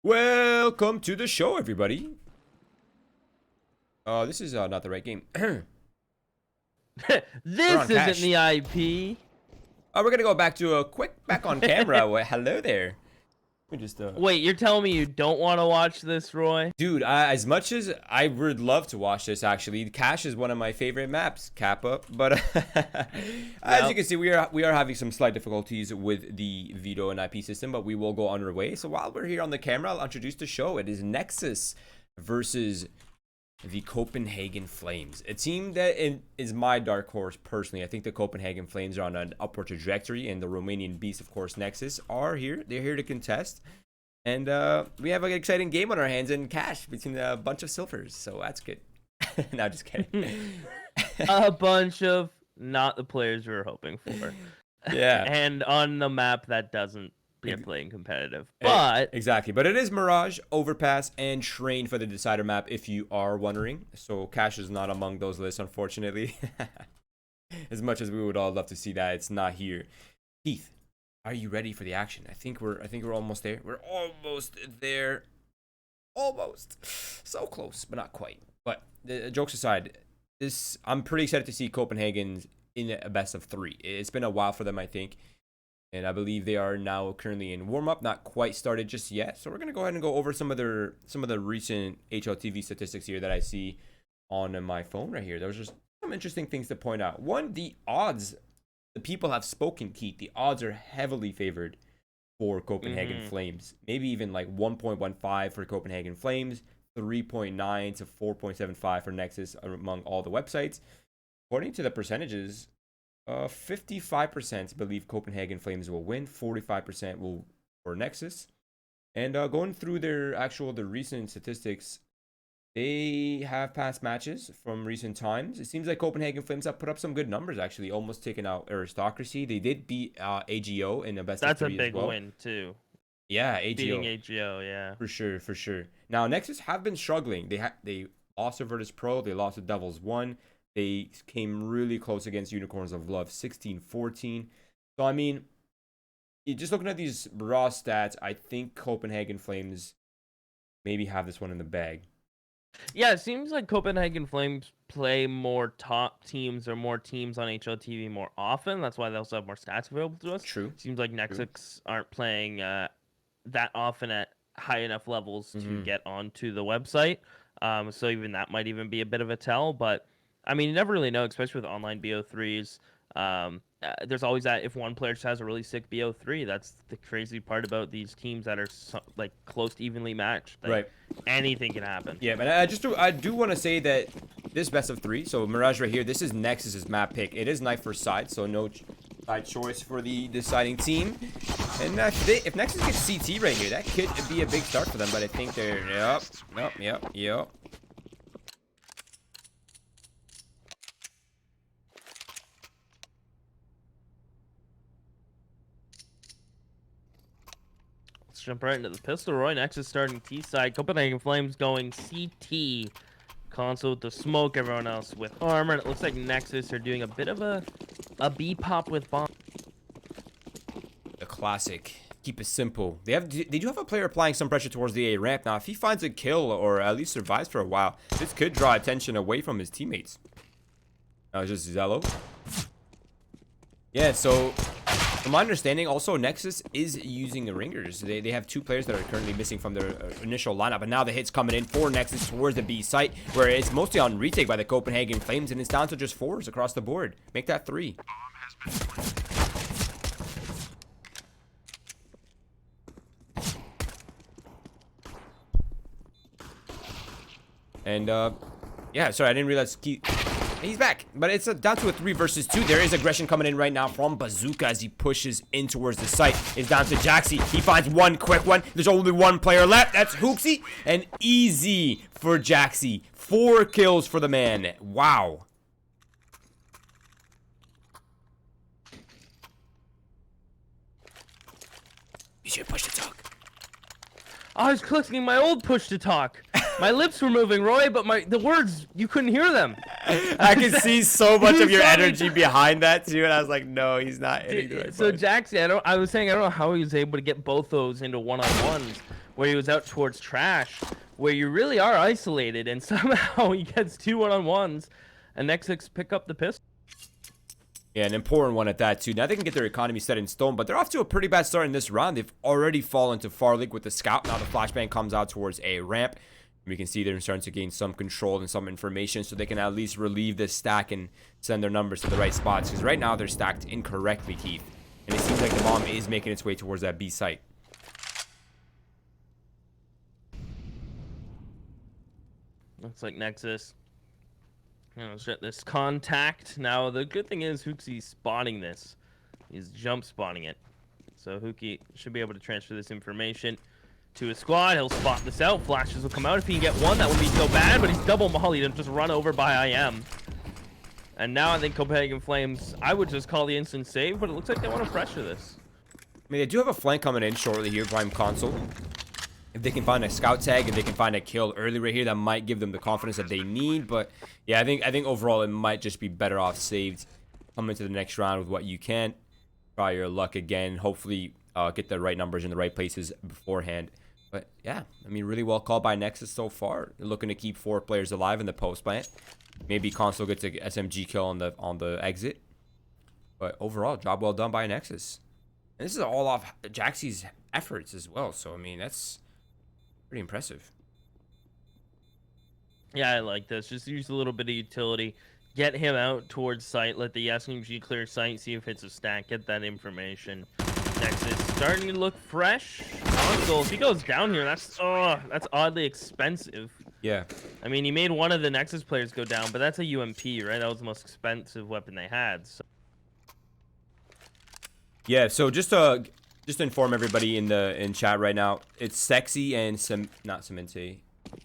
Welcome to the show, everybody. This is not the right game. This isn't Cash. the IP. We're gonna go back to a quick back on camera. Hello there. We just Wait, you're telling me you don't want to watch this, Roy? dude, as much as I would love to watch this, actually, Cash is one of my favorite maps, Kappa. But as you can see, we are having some slight difficulties with the veto and IP system, but we will go underway. So while we're here on the camera, I'll introduce the show. It is Nexus versus the Copenhagen Flames. A team that is my dark horse personally. I think the Copenhagen Flames are on an upward trajectory, and the Romanian beast, of course, Nexus, are here. They're here to contest. And we have an exciting game on our hands in Cash between a bunch of silvers, so that's good. No, just kidding. A bunch of not the players we were hoping for. Yeah. And on the map that doesn't playing competitive. But exactly. But it is Mirage, Overpass, and Train for the Decider map, if you are wondering. So Cash is not among those lists, unfortunately. As much as we would all love to see that, it's not here. Keith, are you ready for the action? I think we're almost there. We're almost there. Almost. So close, but not quite. But jokes aside, I'm pretty excited to see Copenhagen's in a best of 3. It's been a while for them, I think. And I believe they are now currently in warm-up, not quite started just yet. So we're gonna go ahead and go over some of the recent HLTV statistics here that I see on my phone right here. There's just some interesting things to point out. One, the odds. The people have spoken, Keith. The odds are heavily favored for Copenhagen Flames. Maybe even like 1.15 for Copenhagen Flames, 3.9 to 4.75 for Nexus among all the websites. According to the percentages, 55% believe Copenhagen Flames will win, 45% will for Nexus. And going through the recent statistics, they have past matches from recent times. It seems like Copenhagen Flames have put up some good numbers, actually, almost taken out Aristocracy. They did beat AGO in a best of 3 as well. That's a big win too. Yeah, AGO. Beating AGO, yeah. For sure. Now, Nexus have been struggling. They lost to Virtus Pro, they lost to Devils 1. They came really close against Unicorns of Love, 16-14. So, I mean, just looking at these raw stats, I think Copenhagen Flames maybe have this one in the bag. Yeah, it seems like Copenhagen Flames play more top teams or more teams on HLTV more often. That's why they also have more stats available to us. True. Seems like Nexus aren't playing that often at high enough levels to get onto the website. So even that might even be a bit of a tell, but I mean, you never really know, especially with online BO3s. There's always that if one player just has a really sick BO3, that's the crazy part about these teams that are like close to evenly matched. Like, right. Anything can happen. Yeah, but I do want to say that this best of 3, so Mirage right here, this is Nexus's map pick. It is knife first side, so no side choice for the deciding team. And if Nexus gets CT right here, that could be a big start for them. But I think they're yep. Jump right into the pistol. Roy Nexus starting T-side. Copenhagen Flames going CT. Console with the smoke. Everyone else with armor. And it looks like Nexus are doing a bit of a B-pop with bomb. The classic. Keep it simple. They do have a player applying some pressure towards the A ramp. Now, if he finds a kill or at least survives for a while, this could draw attention away from his teammates. Now it's just Zello. Yeah, so from my understanding, also Nexus is using the ringers. They have 2 players that are currently missing from their initial lineup, but now the hits coming in for Nexus towards the B site, where it's mostly on retake by the Copenhagen Flames, and it's down to just 4s across the board. Make that 3. And yeah, sorry, I didn't realize he's back, but it's down to a 3 versus 2. There is aggression coming in right now from Bazooka as he pushes in towards the site. It's down to Jaxi. He finds one quick one. There's only one player left. That's Hooksy. And easy for Jaxi. 4 kills for the man. Wow. You should push to talk. I was clicking my old push to talk. My lips were moving, Roy, but the words, you couldn't hear them. I can see so much of your energy behind that too, and I was like, no, he's not hitting the right So button. Jackson, I was saying I don't know how he was able to get both those into one-on-ones, where he was out towards trash, where you really are isolated, and somehow he gets 2 1-on-1s, and Nexus pick up the pistol. Yeah, an important one at that too. Now they can get their economy set in stone, but they're off to a pretty bad start in this round. They've already fallen to Farlig with the scout. Now the flashbang comes out towards a ramp. We can see they're starting to gain some control and some information, so they can at least relieve this stack and send their numbers to the right spots. Because right now they're stacked incorrectly, Keith. And it seems like the bomb is making its way towards that B site. Looks like Nexus. Set this contact. Now, the good thing is Hooksy's spotting this. He's jump spotting it. So Hooky should be able to transfer this information to his squad. He'll spot this out. Flashes will come out. If he can get one, that wouldn't be so bad, but he's double mollied and just run over by IM. And now I think Copenhagen Flames, I would just call the instant save, but it looks like they want to pressure this. I mean, they do have a flank coming in shortly here, Prime Console. If they can find a scout tag, if they can find a kill early right here, that might give them the confidence that they need. But yeah, I think overall it might just be better off saved. Come into the next round with what you can. Try your luck again. Hopefully get the right numbers in the right places beforehand. But yeah, I mean, really well called by Nexus so far. They're looking to keep 4 players alive in the post plant. Maybe Console gets a SMG kill on the exit. But overall, job well done by Nexus. And this is all off Jaxie's efforts as well. So I mean, that's pretty impressive. Yeah, I like this. Just use a little bit of utility. Get him out towards site. Let the SMG clear site. See if it's a stack. Get that information. Nexus starting to look fresh. Console, if he goes down here, that's oddly expensive. Yeah. I mean, he made one of the Nexus players go down, but that's a UMP, right? That was the most expensive weapon they had. So. Yeah, so just to inform everybody in chat right now, it's Sexy and not Cemente.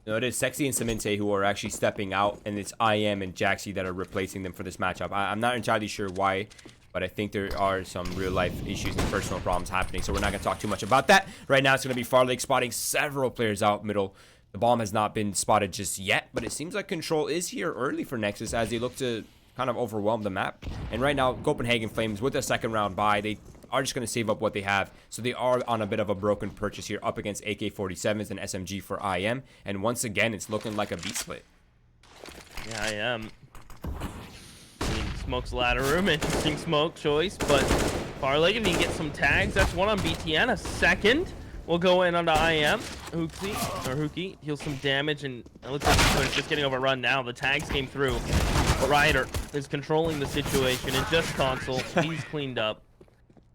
No, it is Sexy and Cemente who are actually stepping out, and it's IM and Jaxie that are replacing them for this matchup. I'm not entirely sure why, but I think there are some real life issues and personal problems happening, so we're not going to talk too much about that. Right now, it's going to be Farlig spotting several players out middle. The bomb has not been spotted just yet, but it seems like control is here early for Nexus as they look to kind of overwhelm the map. And right now, Copenhagen Flames with a second round bye, they are just going to save up what they have. So they are on a bit of a broken purchase here up against AK-47s and SMG for IM. And once again, it's looking like a beat split. Yeah, I am. Smoke's ladder room, interesting smoke choice, but Farlig, if he can get some tags, that's one on BTN. A second will go in onto IM. Hooky heals some damage, and it looks like he's just getting overrun now. The tags came through. Ryder is controlling the situation, and just Console, he's cleaned up.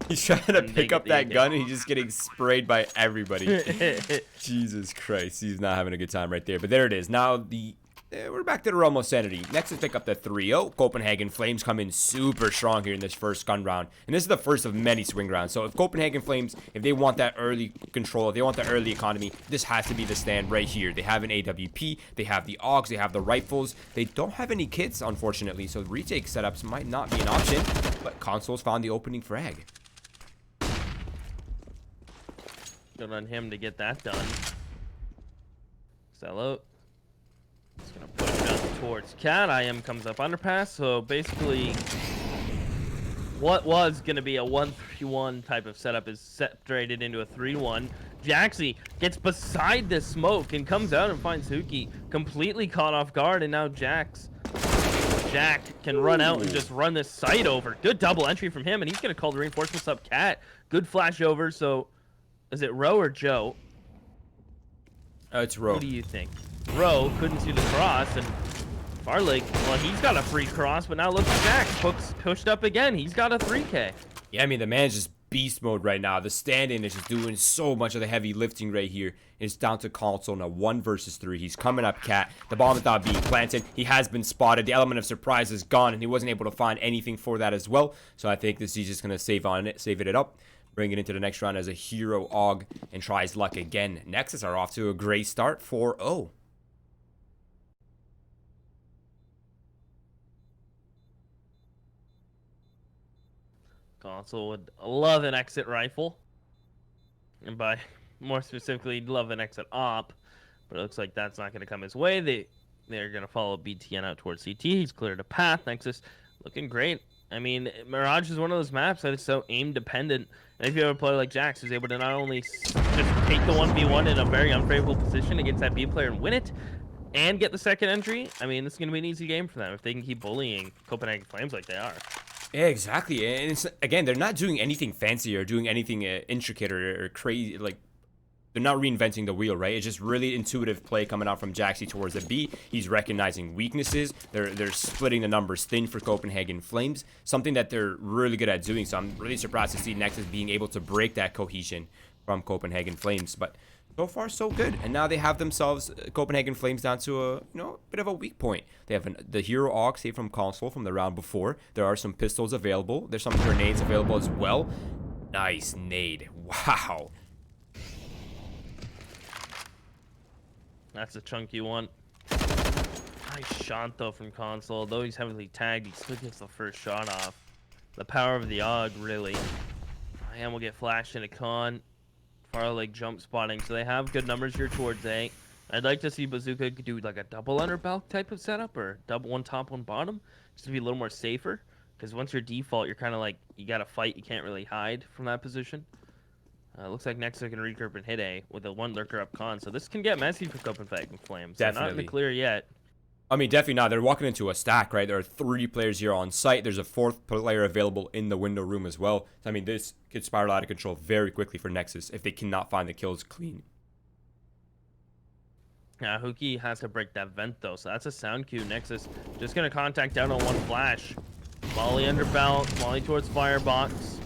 He's trying to pick up that gun, and he's just getting sprayed by everybody. Jesus Christ, he's not having a good time right there. But there it is. Now we're back to the realm of sanity. Nexus pick up the 3-0. Copenhagen Flames come in super strong here in this first gun round. And this is the first of many swing rounds. So if Copenhagen Flames, if they want that early control, if they want the early economy, this has to be the stand right here. They have an AWP, they have the AUGs, they have the rifles. They don't have any kits, unfortunately, so retake setups might not be an option. But Console's found the opening frag. Good on him to get that done. Sell out. Just gonna push out towards Cat. IM comes up underpass. So basically, what was gonna be a 1-3-1 type of setup is separated into a 3-1. Jaxie gets beside the smoke and comes out and finds Hooky completely caught off guard, and now Jack can run out and just run this site over. Good double entry from him, and he's gonna call the reinforcements up Cat. Good flash over. So is it Ro or Joe? It's Ro. What do you think? Ro couldn't see the cross, and Farlig, well, he's got a free cross, but now look at Jack. Pushed up again. He's got a 3K. Yeah, I mean, the man's just beast mode right now. The stand-in is just doing so much of the heavy lifting right here. It's down to Console now, 1 versus 3. He's coming up, Cat. The bomb is not being planted. He has been spotted. The element of surprise is gone, and he wasn't able to find anything for that as well. So I think he's just going to save it up. Bring it into the next round as a hero AUG and tries luck again. Nexus are off to a great start, 4-0. Console would love an exit rifle. And by more specifically, love an exit op. But it looks like that's not going to come his way. They're going to follow BTN out towards CT. He's cleared a path. Nexus looking great. I mean, Mirage is one of those maps that is so aim dependent. And if you have a player like Jax who's able to not only just take the 1v1 in a very unfavorable position against that B player and win it, and get the second entry. I mean, this is going to be an easy game for them if they can keep bullying Copenhagen Flames like they are. Yeah, exactly. And it's, again, they're not doing anything fancy or doing anything intricate or crazy. Like, they're not reinventing the wheel, right? It's just really intuitive play coming out from Jaxi towards the B. He's recognizing weaknesses. They're splitting the numbers thin for Copenhagen Flames, something that they're really good at doing. So I'm really surprised to see Nexus being able to break that cohesion from Copenhagen Flames. But so far, so good. And now they have themselves Copenhagen Flames down to a bit of a weak point. They have the Hero Aux saved from console from the round before. There are some pistols available. There's some grenades available as well. Nice nade. Wow. That's a chunky one. Nice shot, though, from console. Though he's heavily tagged, he still gets the first shot off. The power of the AUG, really. And we'll get flashed into con. Farlig jump spotting. So they have good numbers here towards A. I'd like to see Bazooka do like a double underbelk type of setup, or double one top, one bottom, just to be a little more safer. Because once you're default, you're kind of like, you got to fight. You can't really hide from that position. Looks like Nexus can regroup and hit A with a one lurker up con. So this can get messy for Copenhagen Flames. They're not in the clear yet. I mean, definitely not. They're walking into a stack, right? There are 3 players here on site. There's a 4th player available in the window room as well. So, I mean, this could spiral out of control very quickly for Nexus if they cannot find the kills clean. Yeah, Huki has to break that vent, though. So that's a sound cue. Nexus just going to contact down on one flash. Molly under belt. Molly towards firebox.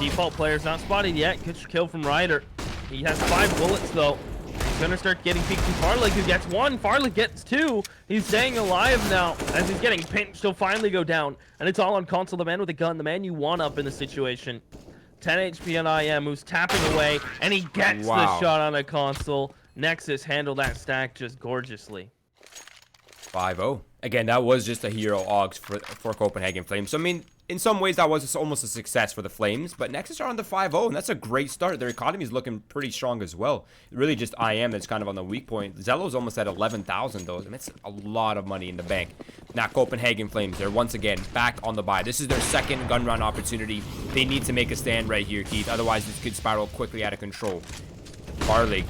Default player's not spotted yet. Good kill from Ryder. He has 5 bullets, though. He's going to start getting peeked from Farlig, who gets 1. Farlig gets 2. He's staying alive now. As he's getting pinched, he'll finally go down. And it's all on console. The man with a gun. The man you want up in the situation. 10 HP on IM, who's tapping away. And he gets the shot on a console. Nexus handled that stack just gorgeously. 5-0. Again, that was just a Hero Aux for Copenhagen Flames. So, I mean, in some ways, that was almost a success for the Flames. But Nexus are on the 5-0, and that's a great start. Their economy is looking pretty strong as well. Really just IM that's kind of on the weak point. Zello's almost at 11,000, though. That's a lot of money in the bank. Now, Copenhagen Flames, they're once again back on the buy. This is their second gun run opportunity. They need to make a stand right here, Keith. Otherwise, this could spiral quickly out of control. Farlig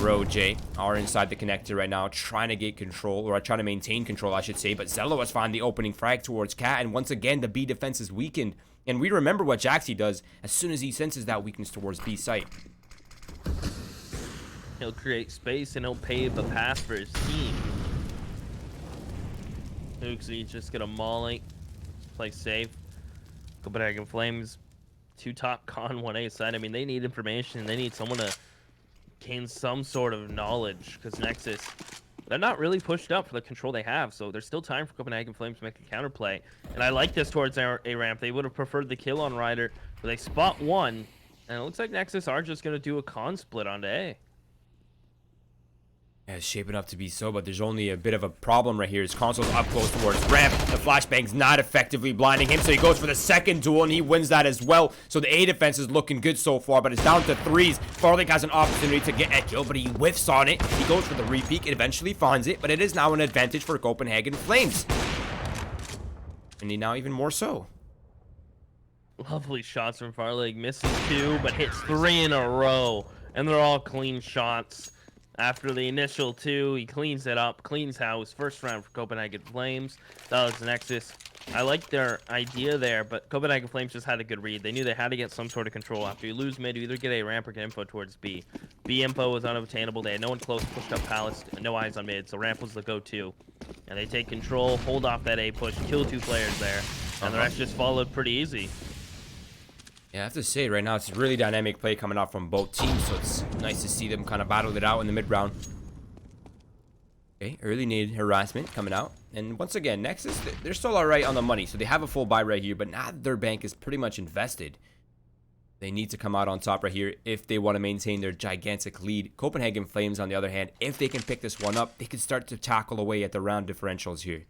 and J are inside the connector right now, trying to get control, or trying to maintain control, I should say. But Zello has found the opening frag towards Cat, and once again, the B defense is weakened. And we remember what Jaxi does as soon as he senses that weakness towards B site. He'll create space, and he'll pave a path for his team. Hooksy's just gonna molly, play safe. Copenhagen Flames, 2 top con, 1A side. I mean, they need information. They need someone to gain some sort of knowledge, because Nexus, they're not really pushed up for the control they have, so there's still time for Copenhagen Flames to make a counterplay. And I like this towards A ramp. They would have preferred the kill on Ryder, but they spot 1, and it looks like Nexus are just going to do a con split onto A. Yeah, it's shaping up to be so, but there's only a bit of a problem right here. His console's up close towards ramp. The flashbang's not effectively blinding him, so he goes for the second duel, and he wins that as well. So the A defense is looking good so far, but it's down to 3s. Farlig has an opportunity to get a kill, but he whiffs on it. He goes for the repeat, eventually finds it, but it is now an advantage for Copenhagen Flames. And he now even more so. Lovely shots from Farlig. Misses 2, but hits 3 in a row, and they're all clean shots. After the initial 2, he cleans it up, cleans house. First round for Copenhagen Flames. That was Nexus. I like their idea there, but Copenhagen Flames just had a good read. They knew they had to get some sort of control. After you lose mid, you either get a ramp or get info towards B. B info was unobtainable. They had no one close, pushed up Palace, and no eyes on mid, so ramp was the go-to. And they take control, hold off that A push, kill 2 players there, and the rest just followed pretty easy. Yeah, I have to say, right now, it's really dynamic play coming out from both teams, so it's nice to see them kind of battle it out in the mid-round. Okay, early nade harassment coming out. And once again, Nexus, they're still alright on the money, so they have a full buy right here, but now their bank is pretty much invested. They need to come out on top right here if they want to maintain their gigantic lead. Copenhagen Flames, on the other hand, if they can pick this one up, they can start to tackle away at the round differentials here.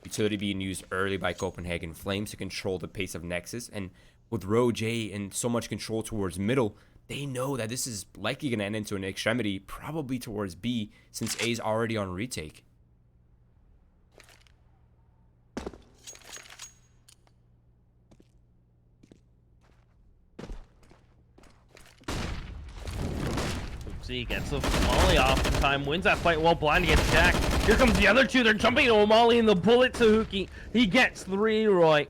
Utility being used early by Copenhagen Flames to control the pace of Nexus, and with J and so much control towards middle, they know that this is likely going to end into an extremity, probably towards B, since A's already on retake. See, gets the Molly off in time, wins that fight while blind against Jack. Here comes the other two. They're jumping to Molly and the bullet to Huki. He gets 3, Roy.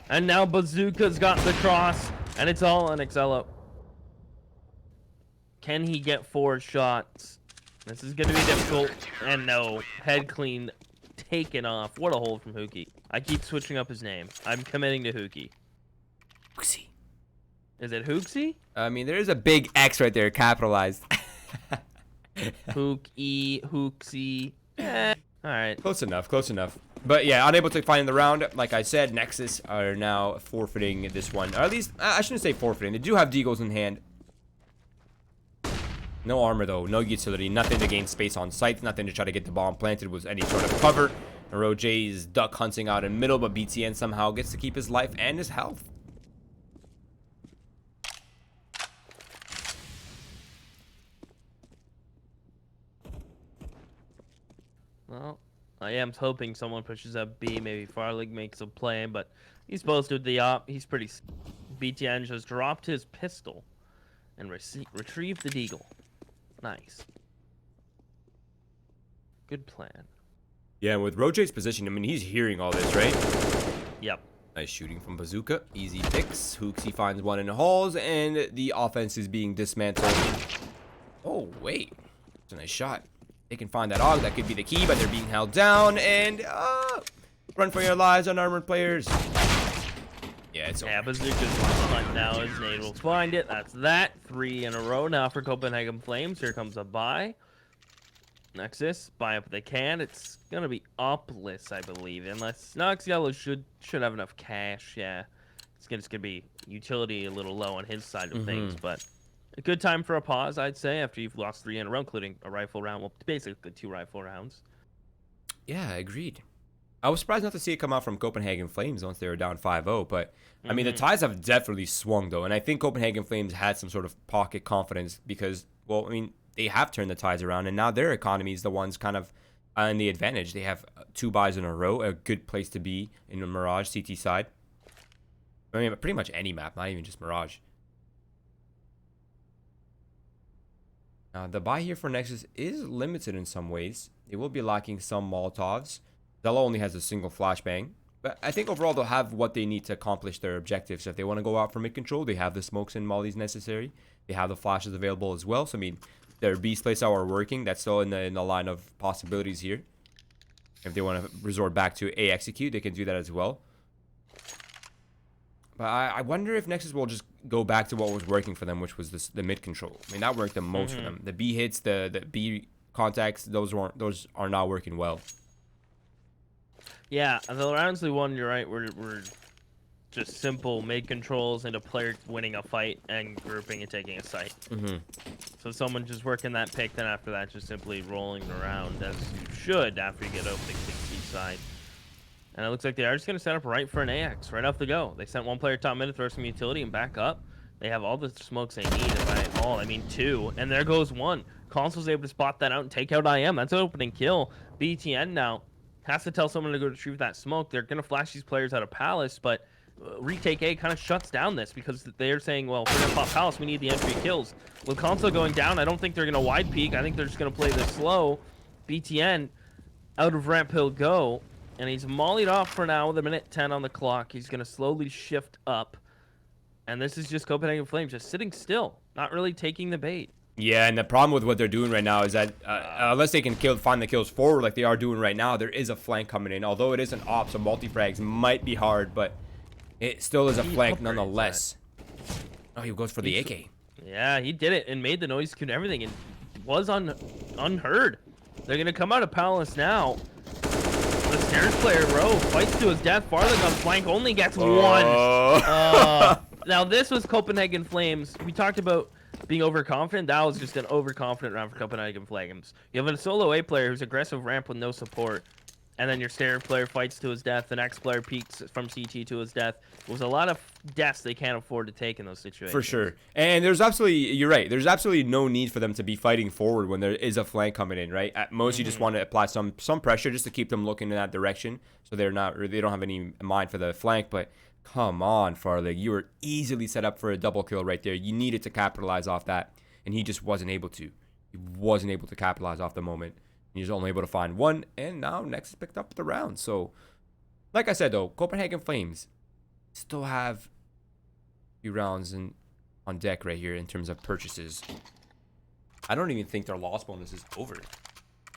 And now Bazooka's got the cross, and it's all on Excello. Can he get 4 shots? This is going to be difficult. And no, head clean taken off. What a hold from Huki. I keep switching up his name. I'm committing to Huki. Hooksy. Is it Hooksy? I mean, there is a big X right there, capitalized. Hooksy. All right. Close enough, close enough. But yeah, unable to find the round. Like I said, Nexus are now forfeiting this one. Or at least, I shouldn't say forfeiting. They do have deagles in hand. No armor though, no utility, nothing to gain space on site, nothing to try to get the bomb planted with any sort of cover. J is duck hunting out in middle, but BTN somehow gets to keep his life and his health. Well, I am hoping someone pushes up B, maybe Farlig makes a play, but he's posted the op. He's pretty... BTN just dropped his pistol and retrieved the deagle. Nice. Good plan. Yeah, and with Roj's position, I mean, he's hearing all this, right? Yep. Nice shooting from Bazooka. Easy picks. Hooksy finds one in the halls, and the offense is being dismantled. Oh, wait. It's a nice shot. They can find that AUG. That could be the key, but they're being held down, and run for your lives, unarmored players. Yeah, it's over. Yeah, Bazooka's hunt now. His nade will find it. That's that. 3 in a row now for Copenhagen Flames. Here comes a buy. Nexus, buy up if they can. It's gonna be upless, I believe, unless Nox Yellow should have enough cash. Yeah, it's just gonna be utility a little low on his side of things, but a good time for a pause, I'd say, after you've lost 3 in a row, including a rifle round. Well, basically 2 rifle rounds. Yeah, agreed. I was surprised not to see it come out from Copenhagen Flames once they were down 5-0, but I mean, the tides have definitely swung though, and I think Copenhagen Flames had some sort of pocket confidence because, well, I mean, they have turned the tides around, and now their economy is the ones kind of in the advantage. They have 2 buys in a row, a good place to be in the Mirage CT side. I mean, pretty much any map, not even just Mirage. The buy here for Nexus is limited in some ways. They will be lacking some Molotovs. Zella only has a single flashbang. But I think overall they'll have what they need to accomplish their objectives. If they want to go out for mid-control, they have the smokes and mollies necessary. They have the flashes available as well. So, I mean, their beast playstyle are working. That's still in the line of possibilities here. If they want to resort back to A execute, they can do that as well. But I wonder if Nexus will just go back to what was working for them, which was the mid control. I mean, that worked the most for them. The B hits, the B contacts, those are not working well. Yeah, the rounds we won, you're right, were just simple mid controls into player winning a fight and grouping and taking a site. So someone just working that pick, then after that just simply rolling around as you should after you get opening Seaside. And it looks like they are just going to set up right for an AX right off the go. They sent 1 player top mid to throw some utility and back up. They have all the smokes they need, if I all. I mean, 2. And there goes 1. Console's able to spot that out and take out IM. That's an opening kill. BTN now has to tell someone to go retrieve that smoke. They're going to flash these players out of Palace, but retake A kind of shuts down this because they're saying, well, if we're going to pop Palace, we need the entry kills. With Console going down, I don't think they're going to wide peek. I think they're just going to play this slow. BTN out of ramp he'll go. And he's mollied off for now with 1:10 on the clock. He's going to slowly shift up. And this is just Copenhagen Flames just sitting still, not really taking the bait. Yeah, and the problem with what they're doing right now is that unless they can find the kills forward like they are doing right now, there is a flank coming in. Although it is an op, so multi-frags might be hard, but it still is a flank nonetheless. Oh, he goes for the AK. Yeah, he did it and made the noise and everything and was unheard. They're going to come out of Palace now. The stairs player, Rowe, fights to his death. Farlig on flank only gets 1. Now, this was Copenhagen Flames. We talked about being overconfident. That was just an overconfident round for Copenhagen Flames. You have a solo A player who's aggressive ramp with no support. And then your stair player fights to his death. The next player peeks from CT to his death. It was a lot of deaths they can't afford to take in those situations. For sure. And there's absolutely, you're right, there's absolutely no need for them to be fighting forward when there is a flank coming in, right? At most, you just want to apply some pressure just to keep them looking in that direction. So they don't have any mind for the flank. But come on, Farlig. You were easily set up for a double kill right there. You needed to capitalize off that. and he just wasn't able to. He wasn't able to capitalize off the moment. He was only able to find one, and now Nexus picked up the round. So, like I said, though, Copenhagen Flames still have a few rounds on deck right here in terms of purchases. I don't even think their loss bonus is over.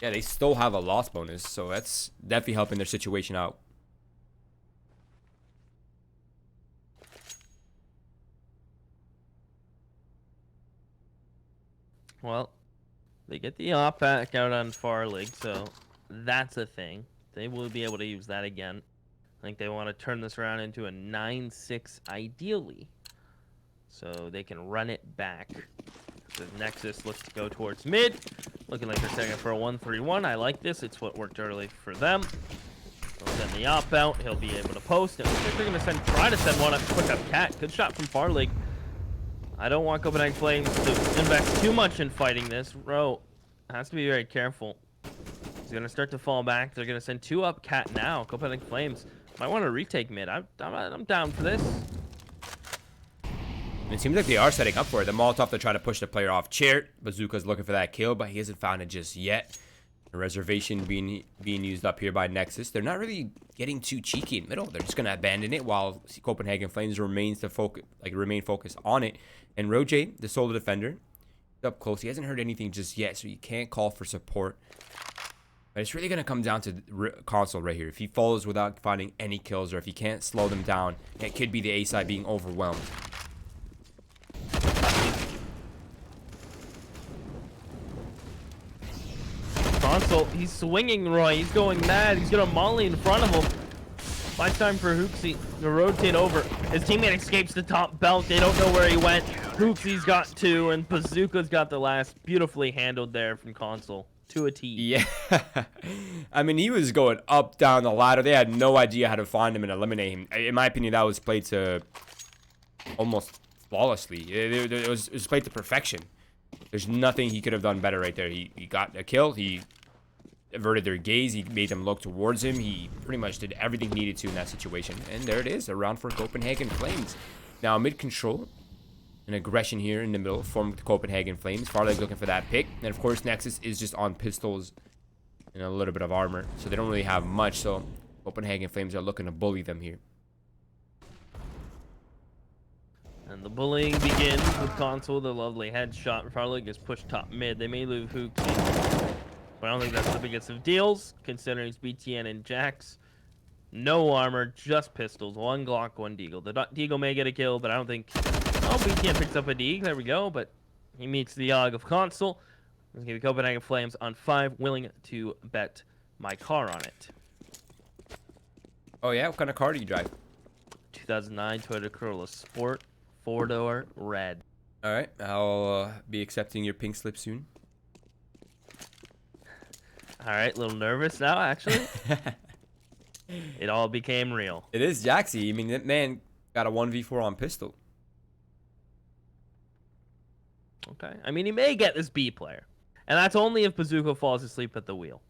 Yeah, they still have a loss bonus, so that's definitely helping their situation out. Well, they get the op back out on Farlig, so that's a thing. They will be able to use that again. I think they want to turn this around into a 9-6 ideally, so they can run it back. The Nexus looks to go towards mid, looking like they're setting up for a 1-3-1. I like this. It's what worked early for them. They'll send the op out. He'll be able to post. It looks like they're going to try to send one up, quick up Cat. Good shot from Farlig. I don't want Copenhagen Flames to invest too much in fighting this. Ro has to be very careful. He's going to start to fall back. They're going to send 2 up Cat now. Copenhagen Flames might want to retake mid. I'm down for this. It seems like they are setting up for it. The Molotov to try to push the player off chair. Bazooka's looking for that kill, but he hasn't found it just yet. The reservation being used up here by Nexus. They're not really getting too cheeky in the middle. They're just gonna abandon it while Copenhagen Flames remain focused on it. And Roje, the solo defender, up close. He hasn't heard anything just yet, so you can't call for support. But it's really gonna come down to console right here. If he falls without finding any kills, or if he can't slow them down, it could be the A side being overwhelmed. Console, he's swinging Roy. He's going mad. He's gonna molly in front of him. Last time for Hooksy to rotate over. His teammate escapes the top belt. They don't know where he went. Hooksy's got 2, and Bazooka's got the last. Beautifully handled there from Console. To a T. Yeah. I mean, he was going up, down the ladder. They had no idea how to find him and eliminate him. In my opinion, that was played to almost flawlessly. It was played to perfection. There's nothing he could have done better right there. He got a kill. He averted their gaze. He made them look towards him. He pretty much did everything he needed to in that situation. And there it is, a round for Copenhagen Flames. Now, mid-control, an aggression here in the middle from the Copenhagen Flames. Farlig looking for that pick. And, of course, Nexus is just on pistols and a little bit of armor. So they don't really have much. So Copenhagen Flames are looking to bully them here. And the bullying begins with Console. The lovely headshot. Farlig is pushed top mid. They may lose Hooksy, but I don't think that's the biggest of deals, considering it's BTN and Jax. No armor, just pistols. 1 Glock, 1 Deagle. The Deagle may get a kill, but I don't think... Oh, BTN picks up a Deagle. There we go, but he meets the Og of Console. Let's give Copenhagen Flames on 5, willing to bet my car on it. Oh, yeah? What kind of car do you drive? 2009 Toyota Corolla Sport. 4-door red. All right, I'll be accepting your pink slip soon. All right, a little nervous now, actually. It all became real. It is Jaxie. I mean, that man got a 1v4 on pistol. Okay. I mean, he may get this B player. And that's only if Bazooka falls asleep at the wheel.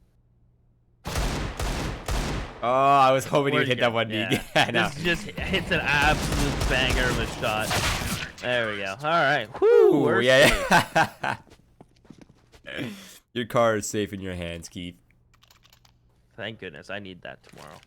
Oh, I was hoping you'd hit that one. Yeah. No. This just hits an absolute banger of a shot. There we go. All right. Whoo, Ooh, yeah. Your car is safe in your hands, Keith. Thank goodness. I need that tomorrow.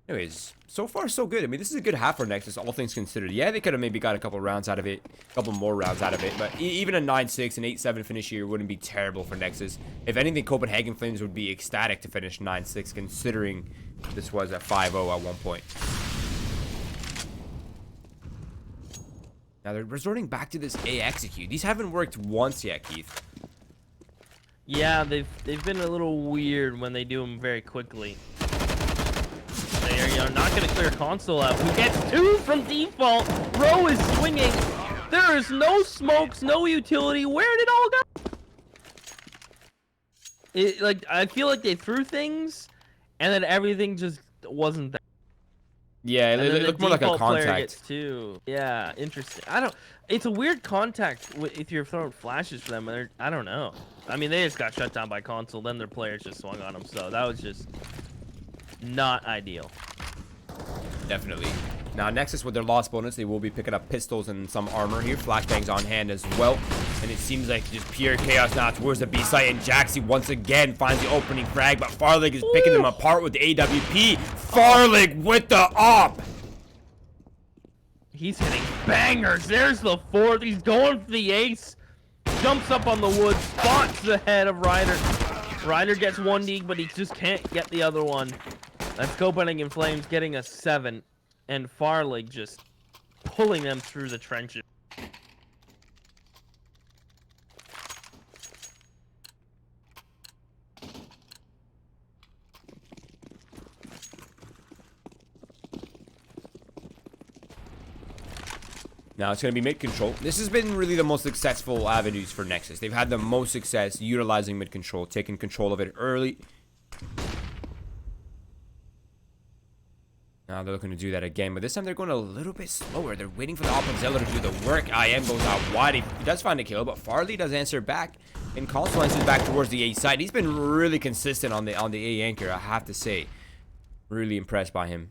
Anyways, so far so good. I mean, this is a good half for Nexus, all things considered. Yeah, they could have maybe got a couple rounds out of it, a couple more rounds out of it, but even a 9-6 and 8-7 finish here wouldn't be terrible for Nexus. If anything, Copenhagen Flames would be ecstatic to finish 9-6, considering this was a 5-0 at one point. Now they're resorting back to this A execute. These haven't worked once yet, Keith. Yeah, they've been a little weird when they do them very quickly. They're not going to clear Console out. Who gets 2 from default? Ro is swinging. There is no smokes, no utility. Where did it all go? I feel like they threw things, and then everything just wasn't there. Yeah, it looked more like a contact. Gets 2. Yeah, interesting. It's a weird contact if you're throwing flashes for them. I don't know. I mean, they just got shut down by Console. Then their players just swung on them. So that was just not ideal. Definitely. Now, Nexus, with their loss bonus, they will be picking up pistols and some armor here. Flashbangs on hand as well. And it seems like just pure chaos now towards the B site. And Jaxi once again finds the opening frag, but Farlig is picking them apart with the AWP. Farlig with the op. He's hitting bangers. There's the fourth. He's going for the ace. Jumps up on the wood, spots the head of Ryder. Ryder gets one dig, but he just can't get the other one. That's Copenhagen Flames getting a 7. And Farlig just pulling them through the trenches. Now it's going to be mid control. This has been really the most successful avenues for Nexus. They've had the most success utilizing mid control, taking control of it early. Now they're looking to do that again, but this time they're going a little bit slower. They're waiting for the op of Zeller to do the work. IM goes out wide. He does find a kill, but Farley does answer back. And Console answers back towards the A side. He's been really consistent on the A anchor, I have to say. Really impressed by him.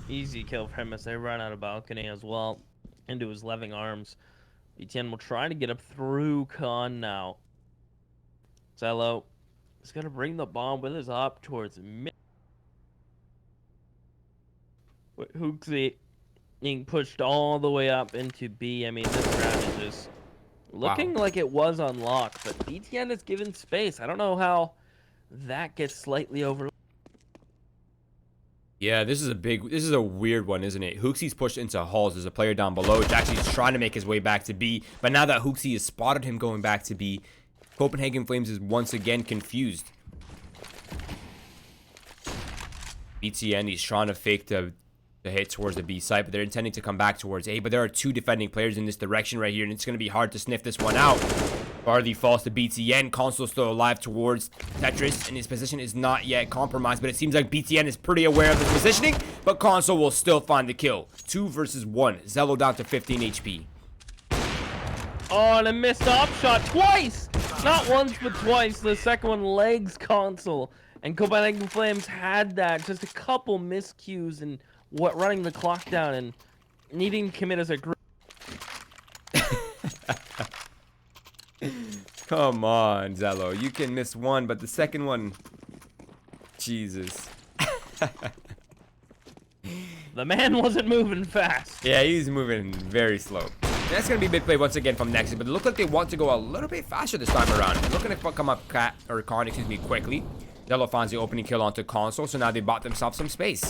Easy kill for him as they run out of balcony as well into his loving arms. Etienne will try to get up through Con now. Zello is going to bring the bomb with his op towards mid. Hooksy being pushed all the way up into B. I mean, this round is just looking like it was unlocked, but BTN is given space. I don't know how that gets slightly overlooked. Yeah, this is a weird one, isn't it? Hooksy's pushed into halls. There's a player down below. Jaxie's trying to make his way back to B, but now that Hooksy has spotted him going back to B, Copenhagen Flames is once again confused. BTN, he's trying to fake the hit towards the B site, but they're intending to come back towards A, but there are two defending players in this direction right here, and it's going to be hard to sniff this one out. Farley falls to BTN. Console still alive towards Tetris, and his position is not yet compromised, but it seems like BTN is pretty aware of his positioning, but Console will still find the kill. 2 versus 1. Zello down to 15 HP. Oh, and a missed op shot twice! Not once, but twice. The second one legs Console, and Copenhagen Flames had that. Just a couple miscues and running the clock down and needing to commit as a group. Come on, Zello. You can miss one, but the second one... Jesus. The man wasn't moving fast. Yeah, he's moving very slow. That's going to be mid play once again from Nexus, but it looks like they want to go a little bit faster this time around. They're looking to come up Con, excuse me, quickly. Zello finds the opening kill onto Console, so now they bought themselves some space.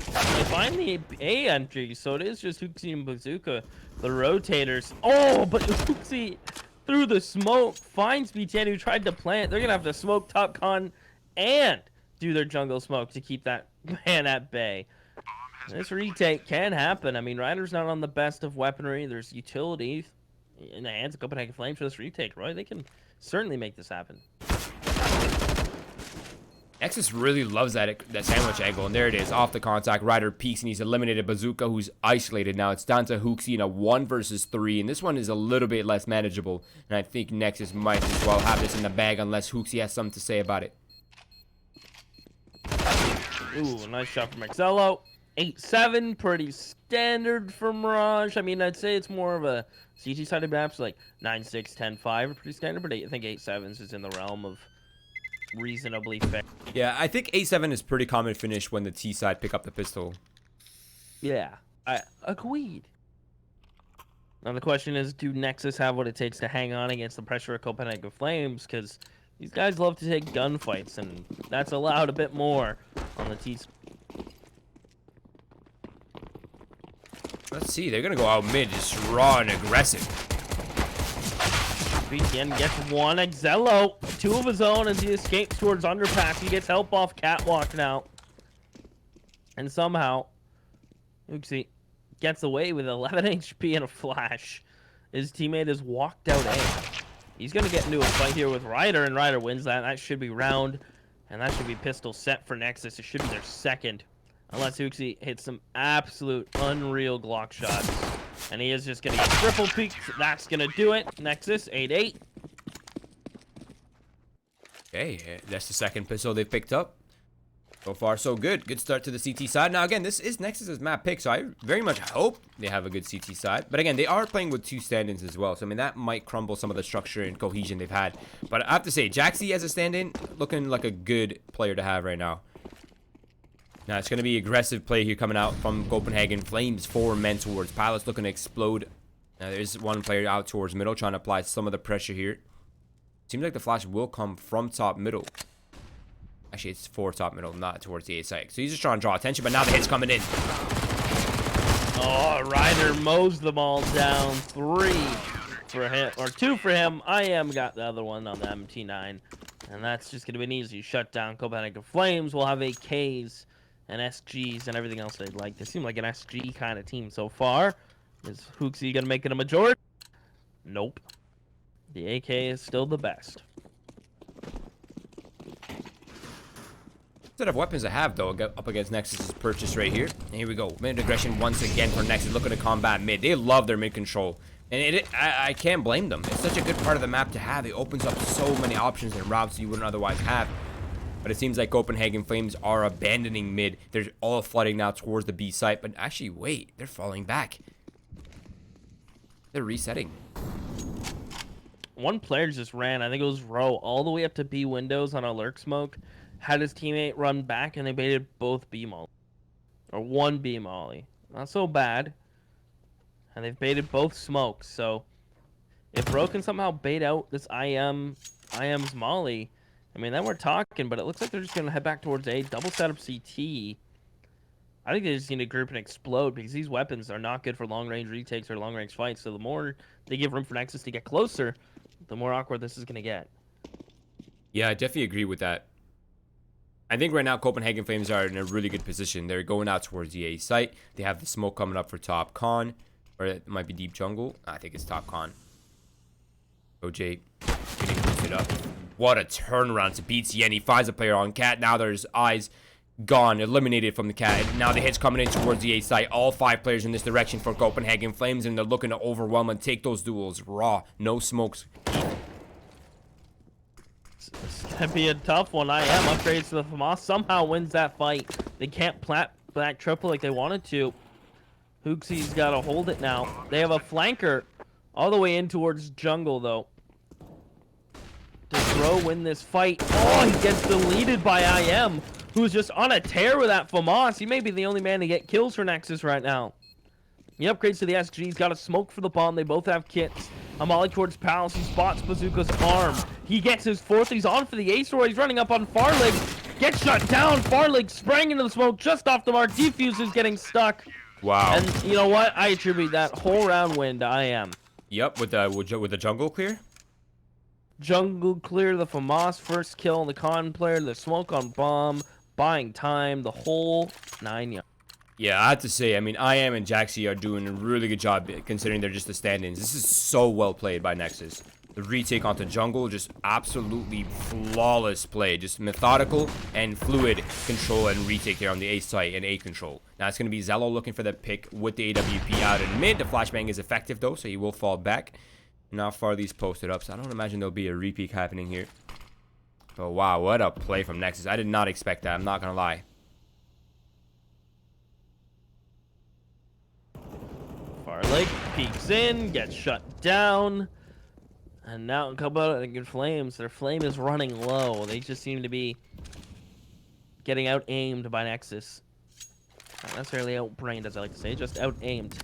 They find the A entry, so it is just Hooksy and Bazooka, the rotators. Oh, but Hooksy through the smoke finds B10, who tried to plant. They're gonna have to smoke top Con and do their jungle smoke to keep that man at bay. This retake can happen. I mean, Ryder's not on the best of weaponry. There's utility in the hands of Copenhagen Flames for this retake, right? They can certainly make this happen. Nexus really loves that sandwich angle, and there it is, off the contact. Ryder peeks, and he's eliminated Bazooka, who's isolated. Now it's down to Hooksy in a 1 versus 3, and this one is a little bit less manageable, and I think Nexus might as well have this in the bag unless Hooksy has something to say about it. Ooh, nice shot from Excello. 8-7, pretty standard for Mirage. I mean, I'd say it's more of a CT-sided maps, like 9-6, 10-5 are pretty standard, but I think 8-7s is in the realm of reasonably fair. Yeah, I think 8-7 is pretty common finish when the T side pick up the pistol. Yeah, I agreed. Now the question is, do Nexus have what it takes to hang on against the pressure of Copenhagen Flames? Because these guys love to take gunfights, and that's allowed a bit more on the T side. Let's see, they're gonna go out mid, just raw and aggressive. BTN gets one. Excello, 2 of his own as he escapes towards underpass. He gets help off Catwalk now. And somehow, Hooksy gets away with 11 HP and a flash. His teammate has walked out A. He's going to get into a fight here with Ryder, and Ryder wins that. That should be round, and that should be pistol set for Nexus. It should be their second, unless Hooksy hits some absolute unreal Glock shots. And he is just going to get triple peeked. That's going to do it. Nexus, 8-8. Okay, that's the second pistol they picked up. So far, so good. Good start to the CT side. Now, again, this is Nexus's map pick, so I very much hope they have a good CT side. But again, they are playing with 2 stand-ins as well. So, I mean, that might crumble some of the structure and cohesion they've had. But I have to say, Jaxi as a stand-in, looking like a good player to have right now. Now, it's going to be aggressive play here coming out from Copenhagen. Flames 4 men towards Pilots, looking to explode. Now, there's one player out towards middle, trying to apply some of the pressure here. Seems like the flash will come from top middle. Actually, it's for top middle, not towards the A site. So he's just trying to draw attention, but now the hit's coming in. Oh, Ryder mows them all down. 3 for him, or 2 for him. I am got the other one on the MT9. And that's just going to be an easy shutdown. Copenhagen Flames will have AKs and SGs and everything else they'd like. They seem like an SG kind of team so far. Is Hooksy going to make it a majority? Nope. The AK is still the best. Set of weapons I have, though, up against Nexus's purchase right here. And here we go. Mid aggression once again for Nexus, looking to combat mid. They love their mid control. And I can't blame them. It's such a good part of the map to have. It opens up so many options and routes you wouldn't otherwise have. But it seems like Copenhagen Flames are abandoning mid. They're all flooding now towards the B site. But actually, wait. They're falling back. They're resetting. One player just ran, I think it was Row, all the way up to B windows on a lurk smoke. Had his teammate run back, and they baited both B molly. Or one B molly. Not so bad. And they've baited both smokes, so if Bro can somehow bait out this IM's molly, I mean, then we're talking, but it looks like they're just going to head back towards A. Double setup CT. I think they just need to group and explode, because these weapons are not good for long-range retakes or long-range fights, so the more they give room for Nexus to get closer, the more awkward this is going to get. Yeah, I definitely agree with that. I think right now Copenhagen Flames are in a really good position. They're going out towards the A site. They have the smoke coming up for top con. Or it might be deep jungle. I think it's top con. OJ getting boosted up. What a turnaround to beat Yen. He finds a player on Cat. Now there's eyes gone, eliminated from the Cat. And now the hit's coming in towards the A site. All 5 players in this direction for Copenhagen Flames. And they're looking to overwhelm and take those duels raw. No smokes. It's going to be a tough one. I am upgrades to the FAMAS. Somehow wins that fight. They can't plant back triple like they wanted to. Hooksy's got to hold it now. They have a flanker all the way in towards jungle, though. Does Bro win this fight? Oh, he gets deleted by IM, who's just on a tear with that FAMAS. He may be the only man to get kills for Nexus right now. He upgrades to the SG. He's got a smoke for the bomb. They both have kits. Amali towards Palace. He spots Bazooka's arm. He gets his 4th. He's on for the ace roll. He's running up on Farlig. Gets shut down. Farlig sprang into the smoke just off the mark. Defuse is getting stuck. Wow. And you know what? I attribute that whole round win to IM. Yep, with the jungle clear. Jungle clear, the FAMAS first kill on the con player, the smoke on bomb, buying time, the whole 9 yards. Yeah, I have to say, I mean, IM and Jaxi are doing a really good job considering they're just the stand-ins. This is so well played by Nexus. The retake onto jungle, just absolutely flawless play. Just methodical and fluid control and retake here on the A site and A control. Now it's going to be Zello looking for the pick with the AWP out in mid. The flashbang is effective though, so he will fall back. Now Farley's posted up, so I don't imagine there'll be a repeat happening here. But wow, what a play from Nexus. I did not expect that, I'm not going to lie. Farlig peeks in, gets shut down. And now Copenhagen Flames, their flame is running low. They just seem to be getting out-aimed by Nexus. Not necessarily out-brained, as I like to say, just out-aimed.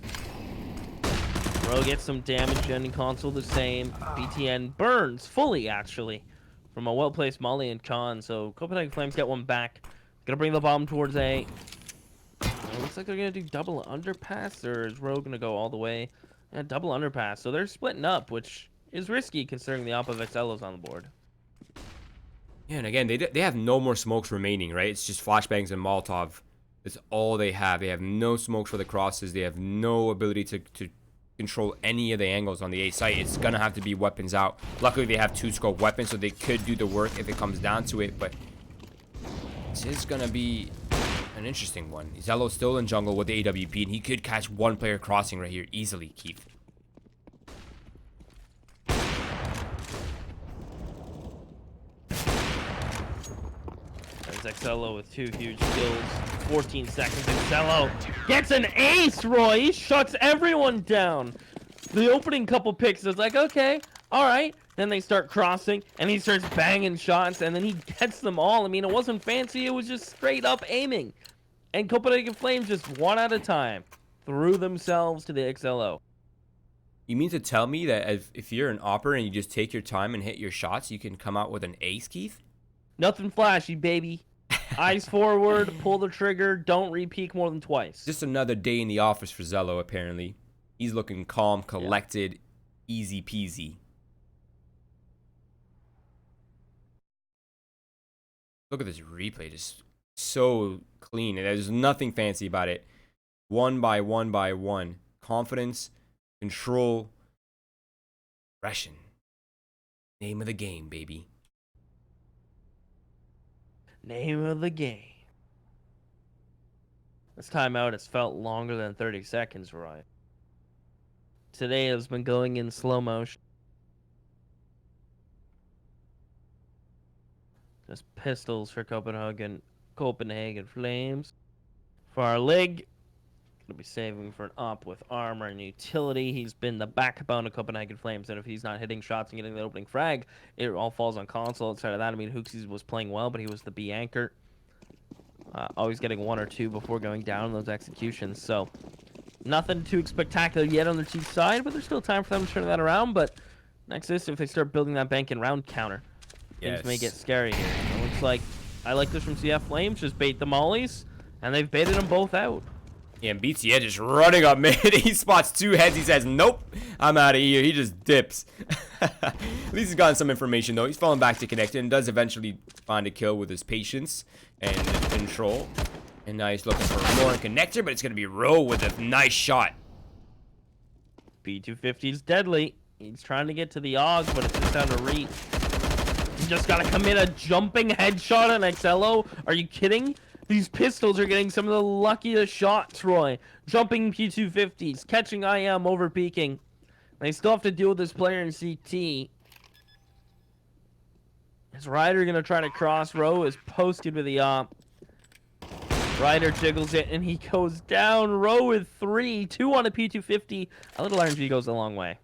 Bro gets some damage, and console the same. BTN burns fully, actually, from a well-placed Molly and Khan. So Copenhagen Flames get one back. Gonna bring the bomb towards A. It looks like they're gonna do double underpass, or is Rogue gonna go all the way? Yeah, double underpass. So they're splitting up, which is risky considering the op of XLO's on the board. Yeah, and again, they have no more smokes remaining, right? It's just flashbangs and Molotov. That's all they have. They have no smokes for the crosses. They have no ability to control any of the angles on the A site. It's gonna have to be weapons out. Luckily, they have 2-scope weapons, so they could do the work if it comes down to it, but this is gonna be an interesting one. Zello's still in jungle with the AWP, and he could catch one player crossing right here easily, Keith. XLO with 2 huge kills. 14 seconds. XLO gets an ace, Roy. He shuts everyone down. The opening couple picks is like, okay, all right. Then they start crossing, and he starts banging shots, and then he gets them all. I mean, it wasn't fancy. It was just straight up aiming. And Copenhagen Flames just one at a time threw themselves to the XLO. You mean to tell me that if you're an opper and you just take your time and hit your shots, you can come out with an ace, Keith? Nothing flashy, baby. Eyes forward, pull the trigger, don't re-peek more than twice. Just another day in the office for Zello, apparently. He's looking calm, collected, easy peasy. Look at this replay, just so clean. There's nothing fancy about it. One by one by one. Confidence, control, aggression. Name of the game, baby. Name of the game. This timeout has felt longer than 30 seconds, Roy. Today has been going in slow motion. Just pistols for Copenhagen Flames. For our leg, gonna be saving for an op with armor and utility. He's been the backbone of Copenhagen Flames, and if he's not hitting shots and getting the opening frag, it all falls on console. Outside of that, I mean, Hooksies was playing well, but he was the B anchor. Always getting 1 or 2 before going down in those executions. So nothing too spectacular yet on the Chiefs side, but there's still time for them to turn that around. But Nexus, if they start building that bank and round counter, things may get scary here. It looks like I like this from CF Flames. Just bait the mollies, and they've baited them both out. Yeah, and BTN just running up mid. He spots 2 heads. He says, nope, I'm out of here. He just dips. At least he's gotten some information, though. He's falling back to connect and does eventually find a kill with his patience and control. And now he's looking for more in connector, but it's going to be Rowe with a nice shot. B250 is deadly. He's trying to get to the AUG, but it's just out of reach. You just got to commit a jumping headshot on XLO. Are you kidding? These pistols are getting some of the luckiest shots, Roy. Jumping P250s, catching IM over peeking. They still have to deal with this player in CT. Is Ryder going to try to cross? Rowe is posted with the op. Ryder jiggles it, and he goes down. Rowe with 3. 2 on a P250. A little RNG goes a long way.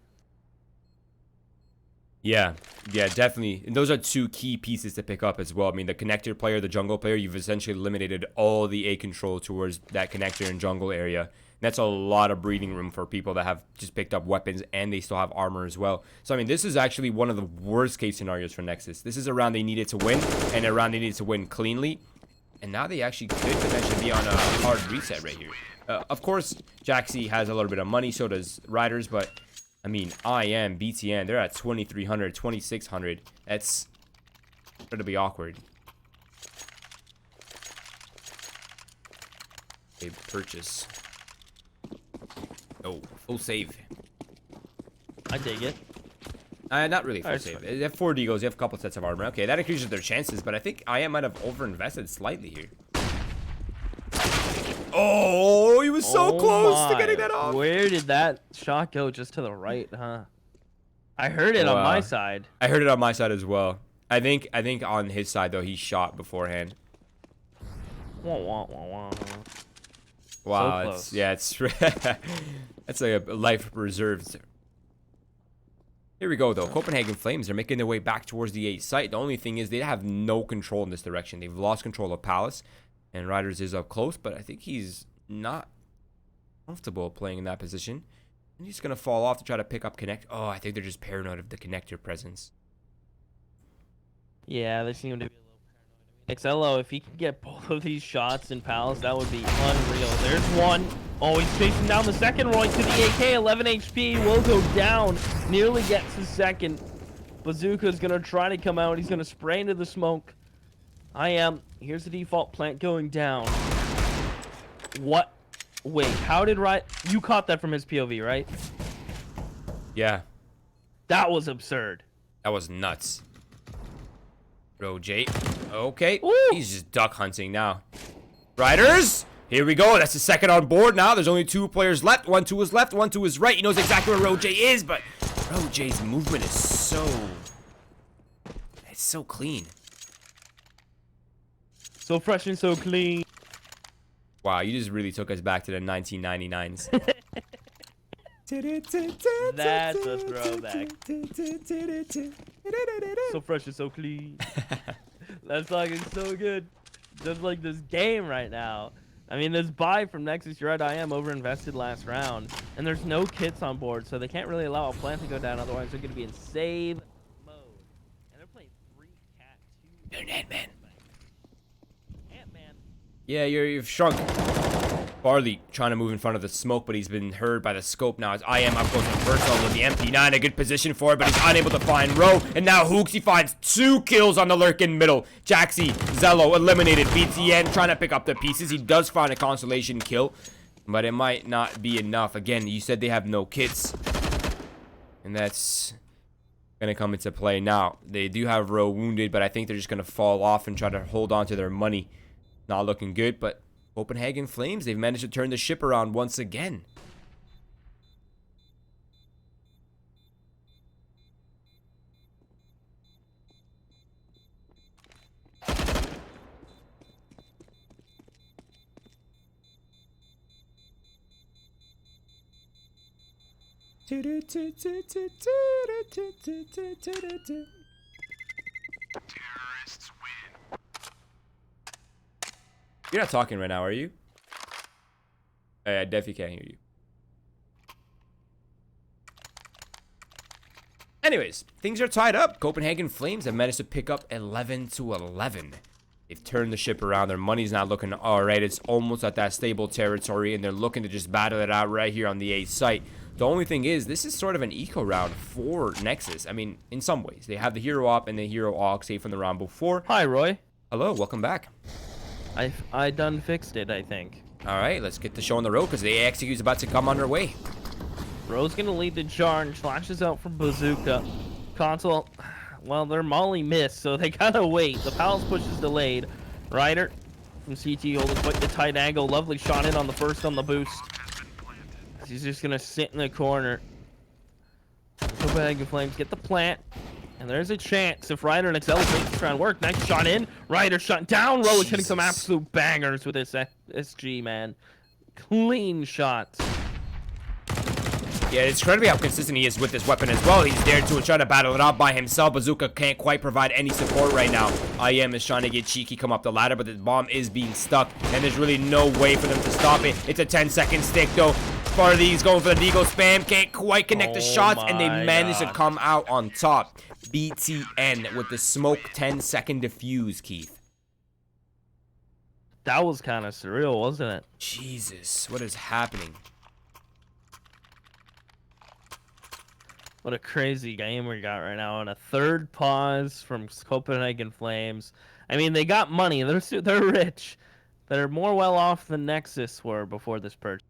Yeah, definitely. And those are 2 key pieces to pick up as well. I mean, the connector player, the jungle player, you've essentially eliminated all the A control towards that connector and jungle area. And that's a lot of breathing room for people that have just picked up weapons and they still have armor as well. So, I mean, this is actually one of the worst case scenarios for Nexus. This is a round they needed to win, and a round they needed to win cleanly. And now they actually could potentially be on a hard reset right here. Of course, Jaxie has a little bit of money, so does Riders, but I mean, IM, BTN, they're at 2,300, 2,600. That's going to be awkward. Okay, purchase. Oh, full save. I dig it. Not really full save. They have 4 Deagles, they have a couple sets of armor. Okay, that increases their chances, but I think IM might have overinvested slightly here. Oh, he was so close to getting that off. Where did that shot go? Just to the right, huh? I heard it on my side. I heard it on my side as well. I think on his side though, he shot beforehand. Wah, wah, wah, wah. Wow, So it's that's like a life preserved. Here we go though. Copenhagen Flames are making their way back towards the 8 site. The only thing is they have no control in this direction. They've lost control of Palace. And Riders is up close, but I think he's not comfortable playing in that position. And he's going to fall off to try to pick up Connect. Oh, I think they're just paranoid of the connector presence. Yeah, they seem to be a little paranoid. XLO, if he can get both of these shots in Palace, that would be unreal. There's one. Oh, he's chasing down the second. Roy to the AK. 11 HP. Will go down. Nearly gets the second. Bazooka's going to try to come out. He's going to spray into the smoke. Here's the default plant going down. What? Wait, how did you caught that from his POV, right? Yeah. That was absurd. That was nuts. Roj. Okay. Ooh. He's just duck hunting now. Riders. Here we go. That's the second on board now. There's only 2 players left. 1 to his left, 1 to his right. He knows exactly where Roj is, but Roj's movement is so clean. So fresh and so clean. Wow, you just really took us back to the 1999s. That's a throwback. So fresh and so clean. That song is so good. Just like this game right now. I mean, this buy from Nexus, you're right, I am over-invested last round. And there's no kits on board, so they can't really allow a plant to go down, otherwise they're going to be in save mode. And they're playing 3 cat 2. You're an Ant-Man. Ant-Man. Yeah, you've shrunk. Barley trying to move in front of the smoke, but he's been heard by the scope now. As I am up close and personal with the MP9, a good position for it, but he's unable to find Row. And now Hooks, he finds 2 kills on the lurk in middle. Jaxi, Zello eliminated. BTN trying to pick up the pieces. He does find a consolation kill, but it might not be enough. Again, you said they have no kits, and that's gonna come into play now. They do have Row wounded, but I think they're just gonna fall off and try to hold on to their money. Not looking good, but Copenhagen Flames, they've managed to turn the ship around once again. You're not talking right now, are you? I definitely can't hear you. Anyways, things are tied up. Copenhagen Flames have managed to pick up 11-11. They've turned the ship around. Their money's not looking alright. It's almost at that stable territory, and they're looking to just battle it out right here on the A site. The only thing is, this is sort of an eco round for Nexus. I mean, in some ways. They have the hero op and the hero aux saved from the round before. Hi, Roy. Hello, welcome back. I done fixed it, I think. Alright, let's get the show on the road because the AXQ is about to come underway. Ro's gonna lead the charge, flashes out from Bazooka. Console, well, their molly missed, so they gotta wait. The Palace push is delayed. Ryder from CT holding quite the tight angle. Lovely shot in on the first on the boost. He's just gonna sit in the corner. Copenhagen Flames get the plant. And there's a chance if Ryder and Excel makes try and work. Nice shot in. Ryder shut down. Row is hitting some absolute bangers with this SG, man. Clean shots. Yeah, it's incredibly how consistent he is with this weapon as well. He's there to try to battle it out by himself. Bazooka can't quite provide any support right now. IM is trying to get cheeky, come up the ladder, but the bomb is being stuck, and there's really no way for them to stop it. It's a 10-second stick, though. Farley's going for the deagle spam. Can't quite connect the shots, and they manage to come out on top. BTN with the smoke 10-second defuse, Keith. That was kind of surreal, wasn't it? Jesus, what is happening? What a crazy game we got right now. And a third pause from Copenhagen Flames. I mean, they got money. They're rich. They're more well off than Nexus were before this purchase.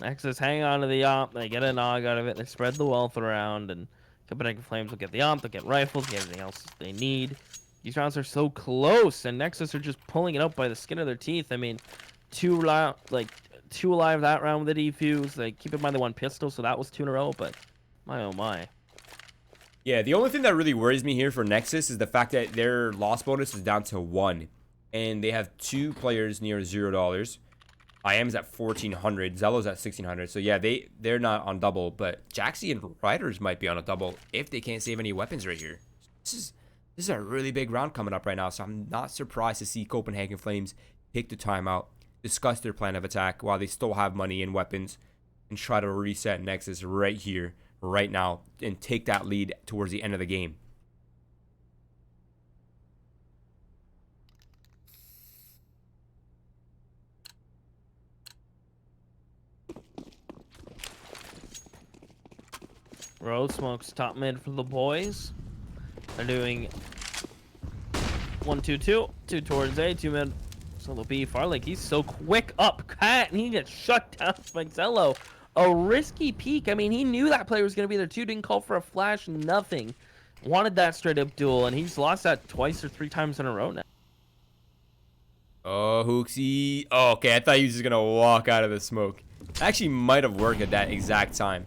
Nexus hang on to the op. They get a nog out of it. They spread the wealth around. And Copenhagen Flames will get the op. They'll get rifles. Get everything else they need. These rounds are so close. And Nexus are just pulling it out by the skin of their teeth. I mean, two alive that round with the defuse. Like, keep in mind they won pistol, so that was 2 in a row, but my oh my. Yeah, the only thing that really worries me here for Nexus is the fact that their loss bonus is down to 1. And they have 2 players near $0. IM's at 1,400. Zello's at 1,600. So yeah, they're not on double, but Jaxi and Riders might be on a double if they can't save any weapons right here. This is a really big round coming up right now, so I'm not surprised to see Copenhagen Flames take the timeout, discuss their plan of attack while they still have money and weapons, and try to reset Nexus right here, right now, and take that lead towards the end of the game. Road smokes top mid for the boys. They're doing 1-2-2, 2 towards A, 2 mid. So they'll be far. Like, he's so quick up cat, and he gets shut down by Zello. A risky peek. I mean, he knew that player was going to be there too. Didn't call for a flash, nothing. Wanted that straight up duel, and he's lost that 2 or 3 times in a row now. Oh, Hooksy. Oh, okay, I thought he was just going to walk out of the smoke. Actually might have worked at that exact time.